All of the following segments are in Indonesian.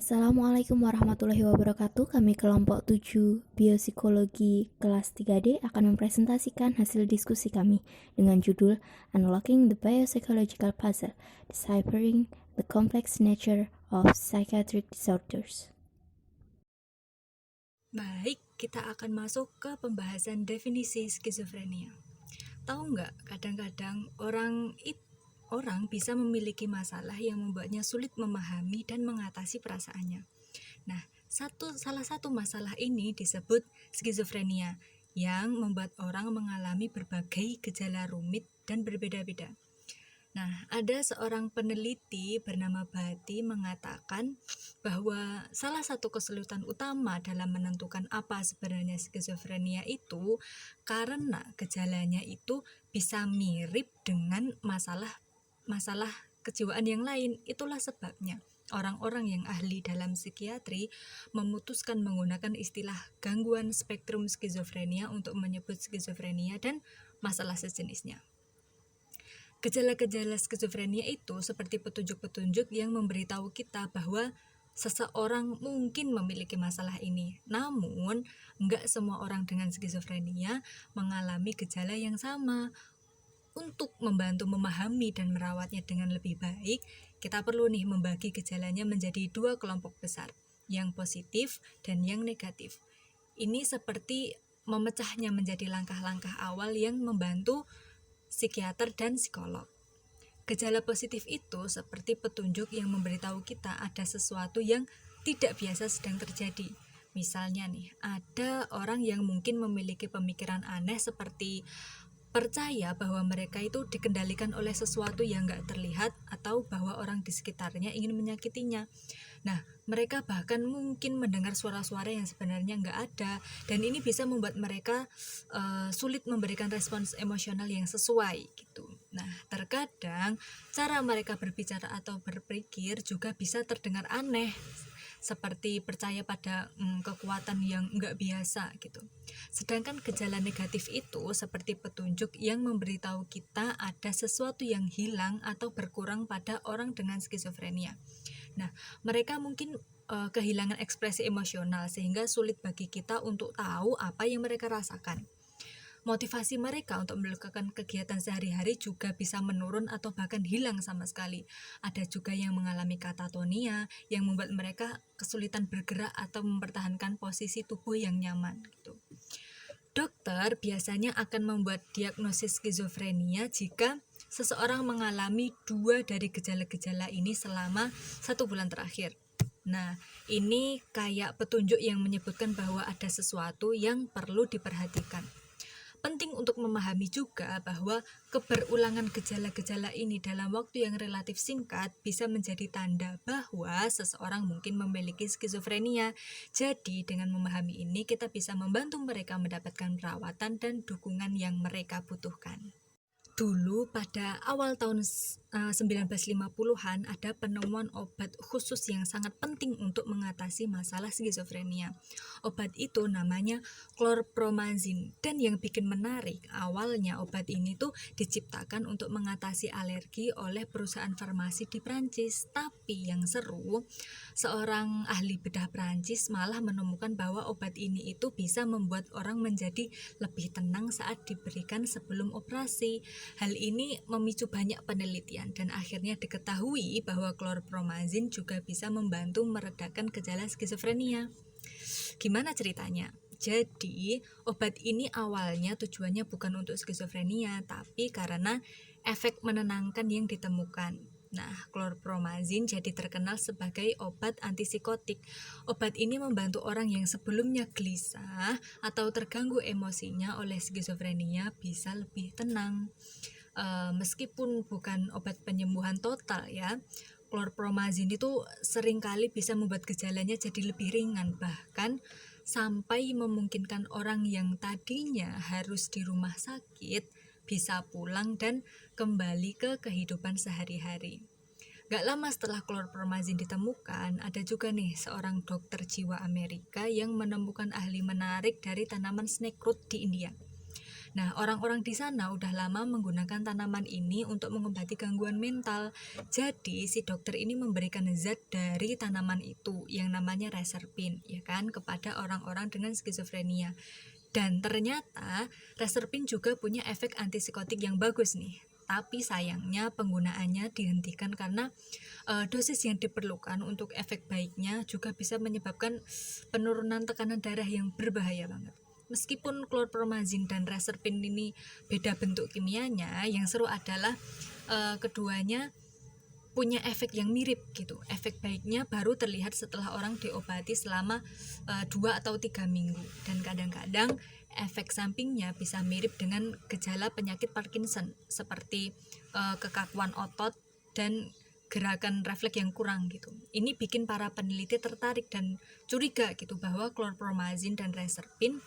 Assalamualaikum warahmatullahi wabarakatuh. Kami kelompok 7 Biopsikologi kelas 3D akan mempresentasikan hasil diskusi kami dengan judul Unlocking the Biopsychological Puzzle: Deciphering the Complex Nature of Psychiatric Disorders. Baik, kita akan masuk ke pembahasan definisi skizofrenia. Tahu nggak, kadang-kadang orang bisa memiliki masalah yang membuatnya sulit memahami dan mengatasi perasaannya. Nah, salah satu masalah ini disebut skizofrenia, yang membuat orang mengalami berbagai gejala rumit dan berbeda-beda. Nah, ada seorang peneliti bernama Bhatti mengatakan bahwa salah satu kesulitan utama dalam menentukan apa sebenarnya skizofrenia itu karena gejalanya itu bisa mirip dengan masalah kejiwaan yang lain. Itulah sebabnya orang-orang yang ahli dalam psikiatri memutuskan menggunakan istilah gangguan spektrum skizofrenia untuk menyebut skizofrenia dan masalah sejenisnya. Gejala-gejala skizofrenia itu seperti petunjuk-petunjuk yang memberitahu kita bahwa seseorang mungkin memiliki masalah ini. Namun, enggak semua orang dengan skizofrenia mengalami gejala yang sama. Untuk membantu memahami dan merawatnya dengan lebih baik, kita perlu membagi gejalanya menjadi dua kelompok besar, yang positif dan yang negatif. Ini seperti memecahnya menjadi langkah-langkah awal yang membantu psikiater dan psikolog. Gejala positif itu seperti petunjuk yang memberitahu kita ada sesuatu yang tidak biasa sedang terjadi. Misalnya ada orang yang mungkin memiliki pemikiran aneh seperti percaya bahwa mereka itu dikendalikan oleh sesuatu yang gak terlihat atau bahwa orang di sekitarnya ingin menyakitinya. Nah, mereka bahkan mungkin mendengar suara-suara yang sebenarnya nggak ada, dan ini bisa membuat mereka sulit memberikan respons emosional yang sesuai gitu. Nah, terkadang cara mereka berbicara atau berpikir juga bisa terdengar aneh, seperti percaya pada kekuatan yang nggak biasa gitu. Sedangkan gejala negatif itu seperti petunjuk yang memberitahu kita ada sesuatu yang hilang atau berkurang pada orang dengan skizofrenia. Nah, mereka mungkin kehilangan ekspresi emosional sehingga sulit bagi kita untuk tahu apa yang mereka rasakan. Motivasi mereka untuk melakukan kegiatan sehari-hari juga bisa menurun atau bahkan hilang sama sekali. Ada juga yang mengalami katatonia yang membuat mereka kesulitan bergerak atau mempertahankan posisi tubuh yang nyaman gitu. Dokter biasanya akan membuat diagnosis skizofrenia jika seseorang mengalami 2 dari gejala-gejala ini selama 1 bulan terakhir. Nah, ini kayak petunjuk yang menyebutkan bahwa ada sesuatu yang perlu diperhatikan. Penting untuk memahami juga bahwa keberulangan gejala-gejala ini dalam waktu yang relatif singkat bisa menjadi tanda bahwa seseorang mungkin memiliki skizofrenia. Jadi, dengan memahami ini kita bisa membantu mereka mendapatkan perawatan dan dukungan yang mereka butuhkan. Dulu pada awal tahun 1950-an ada penemuan obat khusus yang sangat penting untuk mengatasi masalah skizofrenia. Obat itu namanya chlorpromazine, dan yang bikin menarik, awalnya obat ini tuh diciptakan untuk mengatasi alergi oleh perusahaan farmasi di Prancis. Tapi yang seru, seorang ahli bedah Prancis malah menemukan bahwa obat ini itu bisa membuat orang menjadi lebih tenang saat diberikan sebelum operasi. Hal ini memicu banyak penelitian dan akhirnya diketahui bahwa chlorpromazine juga bisa membantu meredakan gejala skizofrenia. Gimana ceritanya? Jadi, obat ini awalnya tujuannya bukan untuk skizofrenia, tapi karena efek menenangkan yang ditemukan. Nah, chlorpromazine jadi terkenal sebagai obat antipsikotik. Obat ini membantu orang yang sebelumnya gelisah atau terganggu emosinya oleh skizofrenia bisa lebih tenang. Meskipun bukan obat penyembuhan total ya, chlorpromazine itu seringkali bisa membuat gejalanya jadi lebih ringan, bahkan sampai memungkinkan orang yang tadinya harus di rumah sakit bisa pulang dan kembali ke kehidupan sehari-hari. Gak lama setelah chlorpromazine ditemukan, ada juga seorang dokter jiwa Amerika yang menemukan ahli menarik dari tanaman snakeroot di India. Nah, orang-orang di sana udah lama menggunakan tanaman ini untuk mengobati gangguan mental. Jadi, si dokter ini memberikan zat dari tanaman itu yang namanya reserpin, ya kan, kepada orang-orang dengan skizofrenia. Dan ternyata reserpin juga punya efek antipsikotik yang bagus nih. Tapi sayangnya penggunaannya dihentikan karena dosis yang diperlukan untuk efek baiknya juga bisa menyebabkan penurunan tekanan darah yang berbahaya banget. Meskipun chlorpromazine dan reserpin ini beda bentuk kimianya, yang seru adalah keduanya punya efek yang mirip gitu. Efek baiknya baru terlihat setelah orang diobati selama 2 atau 3 minggu. Dan kadang-kadang efek sampingnya bisa mirip dengan gejala penyakit Parkinson, seperti kekakuan otot dan gerakan refleks yang kurang gitu. Ini bikin para peneliti tertarik dan curiga gitu bahwa chlorpromazine dan reserpin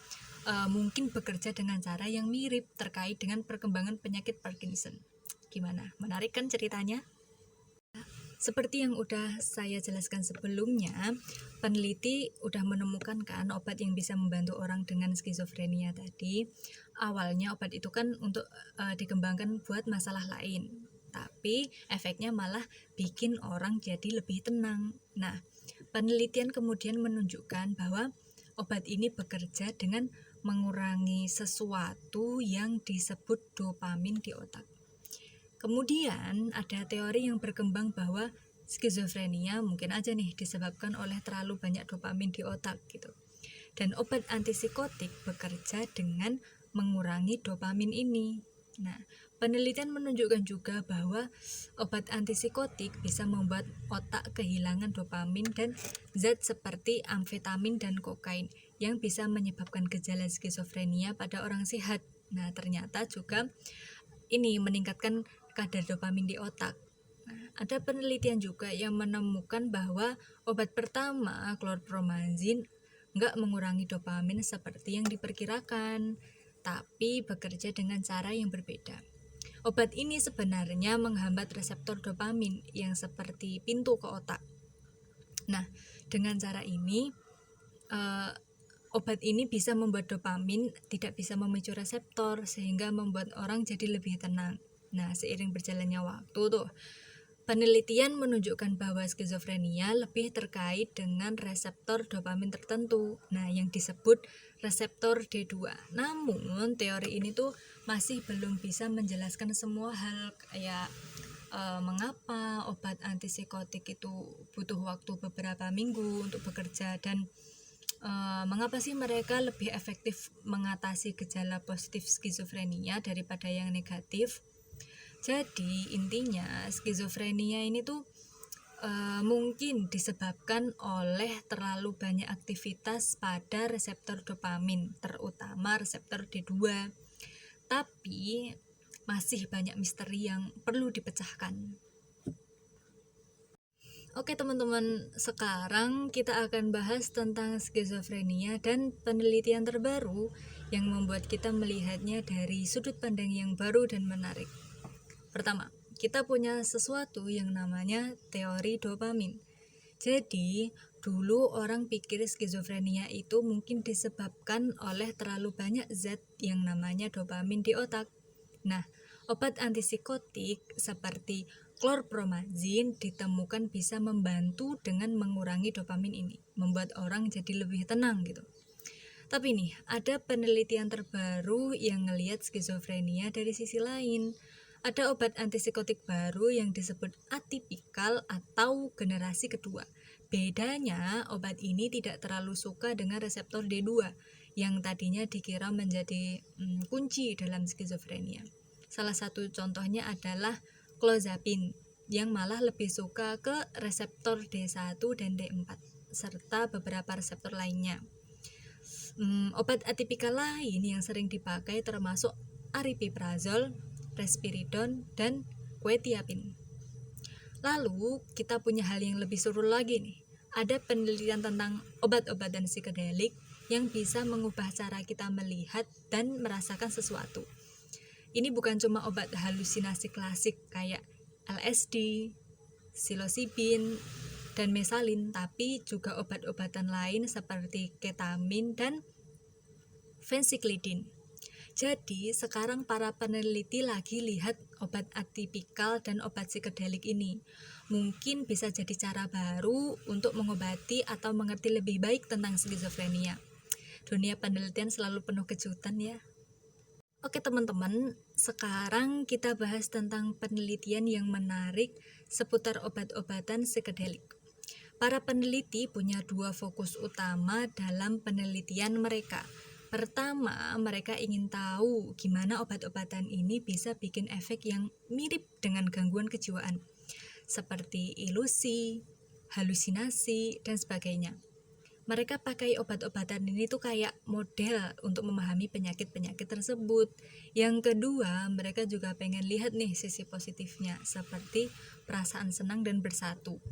mungkin bekerja dengan cara yang mirip terkait dengan perkembangan penyakit Parkinson. Gimana? Menarik kan ceritanya? Seperti yang udah saya jelaskan sebelumnya, peneliti udah menemukan kan obat yang bisa membantu orang dengan skizofrenia tadi. Awalnya obat itu kan untuk dikembangkan buat masalah lain, tapi efeknya malah bikin orang jadi lebih tenang. Nah, penelitian kemudian menunjukkan bahwa obat ini bekerja dengan mengurangi sesuatu yang disebut dopamin di otak. Kemudian ada teori yang berkembang bahwa skizofrenia mungkin aja nih disebabkan oleh terlalu banyak dopamin di otak gitu. Dan obat antipsikotik bekerja dengan mengurangi dopamin ini. Nah, penelitian menunjukkan juga bahwa obat antipsikotik bisa membuat otak kehilangan dopamin dan zat seperti amfetamin dan kokain yang bisa menyebabkan gejala skizofrenia pada orang sehat. Nah, ternyata juga ini meningkatkan kadar dopamin di otak. Nah, ada penelitian juga yang menemukan bahwa obat pertama, chlorpromazine, nggak mengurangi dopamin seperti yang diperkirakan, tapi bekerja dengan cara yang berbeda. Obat ini sebenarnya menghambat reseptor dopamin yang seperti pintu ke otak. Nah, dengan cara ini, obat ini bisa membuat dopamin tidak bisa memicu reseptor sehingga membuat orang jadi lebih tenang. Nah, seiring berjalannya waktu tuh, penelitian menunjukkan bahwa skizofrenia lebih terkait dengan reseptor dopamin tertentu. Nah, yang disebut reseptor D2. Namun, teori ini tuh masih belum bisa menjelaskan semua hal kayak mengapa obat antipsikotik itu butuh waktu beberapa minggu untuk bekerja dan mengapa sih mereka lebih efektif mengatasi gejala positif skizofrenia daripada yang negatif. Jadi intinya skizofrenia ini tuh mungkin disebabkan oleh terlalu banyak aktivitas pada reseptor dopamin, terutama reseptor D2. Tapi masih banyak misteri yang perlu dipecahkan. Oke teman-teman, sekarang kita akan bahas tentang skizofrenia dan penelitian terbaru yang membuat kita melihatnya dari sudut pandang yang baru dan menarik. Pertama, kita punya sesuatu yang namanya teori dopamin. Jadi, dulu orang pikir skizofrenia itu mungkin disebabkan oleh terlalu banyak zat yang namanya dopamin di otak. Nah, obat antipsikotik seperti chlorpromazine ditemukan bisa membantu dengan mengurangi dopamin ini, membuat orang jadi lebih tenang gitu. Tapi nih, ada penelitian terbaru yang ngelihat skizofrenia dari sisi lain. Ada obat antipsikotik baru yang disebut atipikal atau generasi kedua. Bedanya, obat ini tidak terlalu suka dengan reseptor D2 yang tadinya dikira menjadi kunci dalam skizofrenia. Salah satu contohnya adalah clozapine yang malah lebih suka ke reseptor D1 dan D4 serta beberapa reseptor lainnya. Obat atipikal lain yang sering dipakai termasuk aripiprazol, risperidon, dan quetiapine. Lalu kita punya hal yang lebih seru lagi nih. Ada penelitian tentang obat-obatan psikedelik yang bisa mengubah cara kita melihat dan merasakan sesuatu. Ini bukan cuma obat halusinasi klasik kayak LSD, psilocybin, dan mesalin, tapi juga obat-obatan lain seperti ketamin dan phencyclidine Jadi sekarang para peneliti lagi lihat obat atipikal dan obat psikedelik ini. Mungkin bisa jadi cara baru untuk mengobati atau mengerti lebih baik tentang skizofrenia. Dunia penelitian selalu penuh kejutan ya. Oke teman-teman, sekarang kita bahas tentang penelitian yang menarik seputar obat-obatan psikedelik. Para peneliti punya dua fokus utama dalam penelitian mereka. Pertama, mereka ingin tahu gimana obat-obatan ini bisa bikin efek yang mirip dengan gangguan kejiwaan, seperti ilusi, halusinasi, dan sebagainya. Mereka pakai obat-obatan ini tuh kayak model untuk memahami penyakit-penyakit tersebut. Yang kedua, mereka juga pengen lihat nih sisi positifnya, seperti perasaan senang dan bersatu.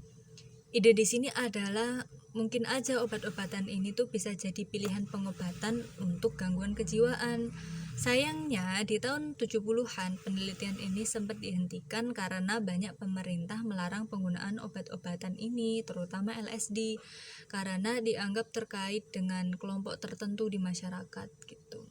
Ide di sini adalah mungkin aja obat-obatan ini tuh bisa jadi pilihan pengobatan untuk gangguan kejiwaan. Sayangnya di tahun 70-an penelitian ini sempat dihentikan karena banyak pemerintah melarang penggunaan obat-obatan ini, terutama LSD, karena dianggap terkait dengan kelompok tertentu di masyarakat gitu.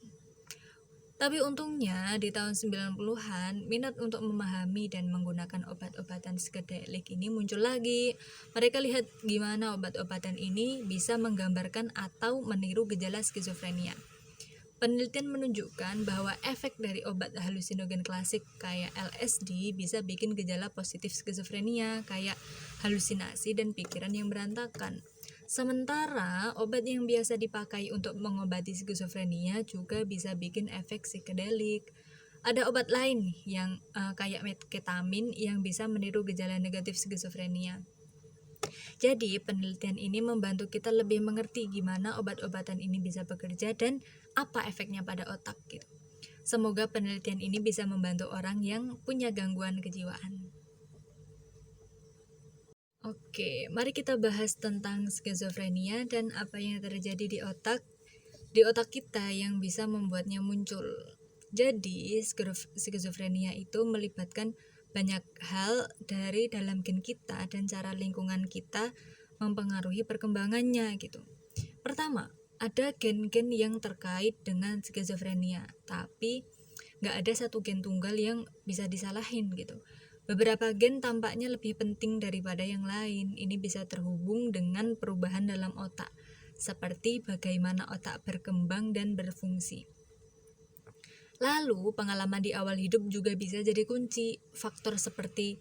Tapi untungnya di tahun 90-an minat untuk memahami dan menggunakan obat-obatan psikedelik ini muncul lagi. Mereka lihat gimana obat-obatan ini bisa menggambarkan atau meniru gejala skizofrenia. Penelitian menunjukkan bahwa efek dari obat halusinogen klasik kayak LSD bisa bikin gejala positif skizofrenia kayak halusinasi dan pikiran yang berantakan. Sementara obat yang biasa dipakai untuk mengobati skizofrenia juga bisa bikin efek psikedelik. Ada obat lain yang kayak ketamin yang bisa meniru gejala negatif skizofrenia. Jadi penelitian ini membantu kita lebih mengerti gimana obat-obatan ini bisa bekerja dan apa efeknya pada otak gitu. Semoga penelitian ini bisa membantu orang yang punya gangguan kejiwaan. Oke, mari kita bahas tentang skizofrenia dan apa yang terjadi di otak kita yang bisa membuatnya muncul. Jadi, skizofrenia itu melibatkan banyak hal dari dalam gen kita dan cara lingkungan kita mempengaruhi perkembangannya gitu. Pertama, ada gen-gen yang terkait dengan skizofrenia, tapi nggak ada satu gen tunggal yang bisa disalahin gitu. Beberapa gen tampaknya lebih penting daripada yang lain. Ini bisa terhubung dengan perubahan dalam otak, seperti bagaimana otak berkembang dan berfungsi. Lalu, pengalaman di awal hidup juga bisa jadi kunci. Faktor seperti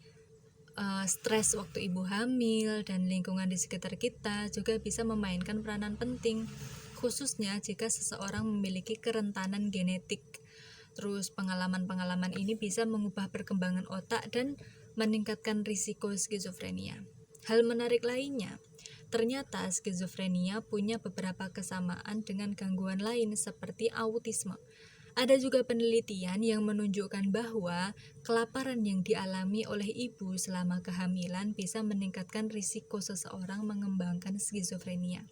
stres waktu ibu hamil dan lingkungan di sekitar kita juga bisa memainkan peranan penting, khususnya jika seseorang memiliki kerentanan genetik. Terus pengalaman-pengalaman ini bisa mengubah perkembangan otak dan meningkatkan risiko skizofrenia. Hal menarik lainnya, ternyata skizofrenia punya beberapa kesamaan dengan gangguan lain seperti autisme. Ada juga penelitian yang menunjukkan bahwa kelaparan yang dialami oleh ibu selama kehamilan bisa meningkatkan risiko seseorang mengembangkan skizofrenia.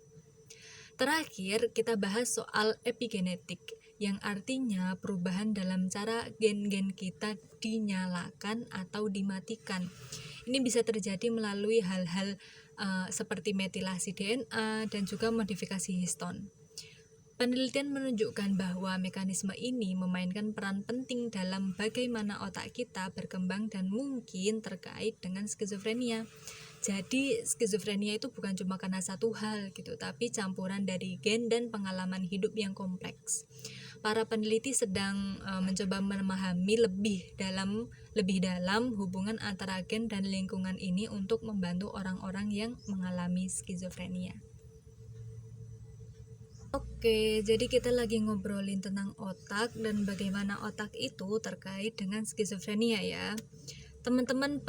Terakhir, kita bahas soal epigenetik, yang artinya perubahan dalam cara gen-gen kita dinyalakan atau dimatikan. Ini bisa terjadi melalui hal-hal seperti metilasi DNA dan juga modifikasi histon. Penelitian menunjukkan bahwa mekanisme ini memainkan peran penting dalam bagaimana otak kita berkembang dan mungkin terkait dengan skizofrenia. Jadi skizofrenia itu bukan cuma karena satu hal gitu, tapi campuran dari gen dan pengalaman hidup yang kompleks. Para peneliti sedang mencoba memahami lebih dalam hubungan antara gen dan lingkungan ini untuk membantu orang-orang yang mengalami skizofrenia. Oke, jadi kita lagi ngobrolin tentang otak dan bagaimana otak itu terkait dengan skizofrenia ya. Teman-teman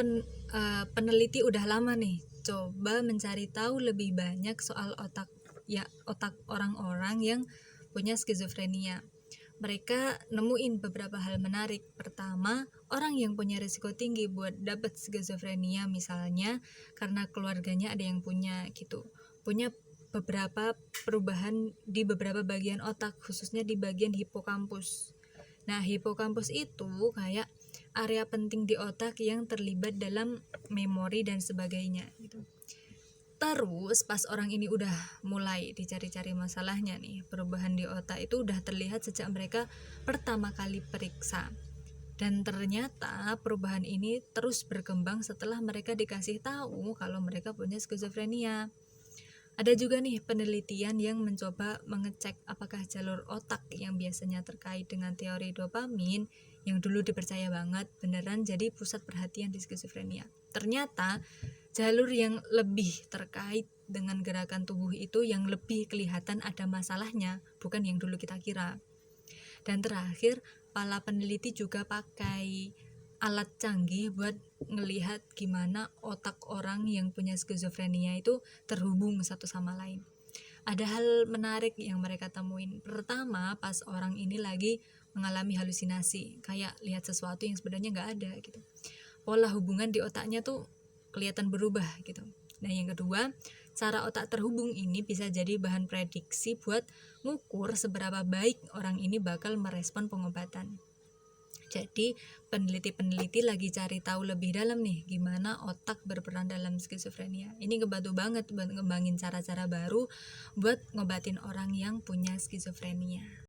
peneliti udah lama nih coba mencari tahu lebih banyak soal otak orang-orang yang punya skizofrenia. Mereka nemuin beberapa hal menarik. Pertama, orang yang punya risiko tinggi buat dapat skizofrenia misalnya karena keluarganya ada yang punya gitu. Punya beberapa perubahan di beberapa bagian otak, khususnya di bagian hipokampus. Nah, hipokampus itu kayak area penting di otak yang terlibat dalam memori dan sebagainya gitu. Terus pas orang ini udah mulai dicari-cari masalahnya nih, perubahan di otak itu udah terlihat sejak mereka pertama kali periksa. Dan ternyata perubahan ini terus berkembang setelah mereka dikasih tahu kalau mereka punya skizofrenia. Ada juga nih penelitian yang mencoba mengecek apakah jalur otak yang biasanya terkait dengan teori dopamin yang dulu dipercaya banget beneran jadi pusat perhatian di skizofrenia. Ternyata jalur yang lebih terkait dengan gerakan tubuh itu yang lebih kelihatan ada masalahnya, bukan yang dulu kita kira. Dan terakhir, para peneliti juga pakai alat canggih buat ngelihat gimana otak orang yang punya skizofrenia itu terhubung satu sama lain. Ada hal menarik yang mereka temuin. Pertama, pas orang ini lagi mengalami halusinasi, kayak lihat sesuatu yang sebenarnya nggak ada gitu. Pola hubungan di otaknya tuh kelihatan berubah gitu. Nah, yang kedua, cara otak terhubung ini bisa jadi bahan prediksi buat ngukur seberapa baik orang ini bakal merespon pengobatan. Jadi peneliti-peneliti lagi cari tahu lebih dalam nih gimana otak berperan dalam skizofrenia. Ini ngebantu banget buat ngembangin cara-cara baru buat ngobatin orang yang punya skizofrenia.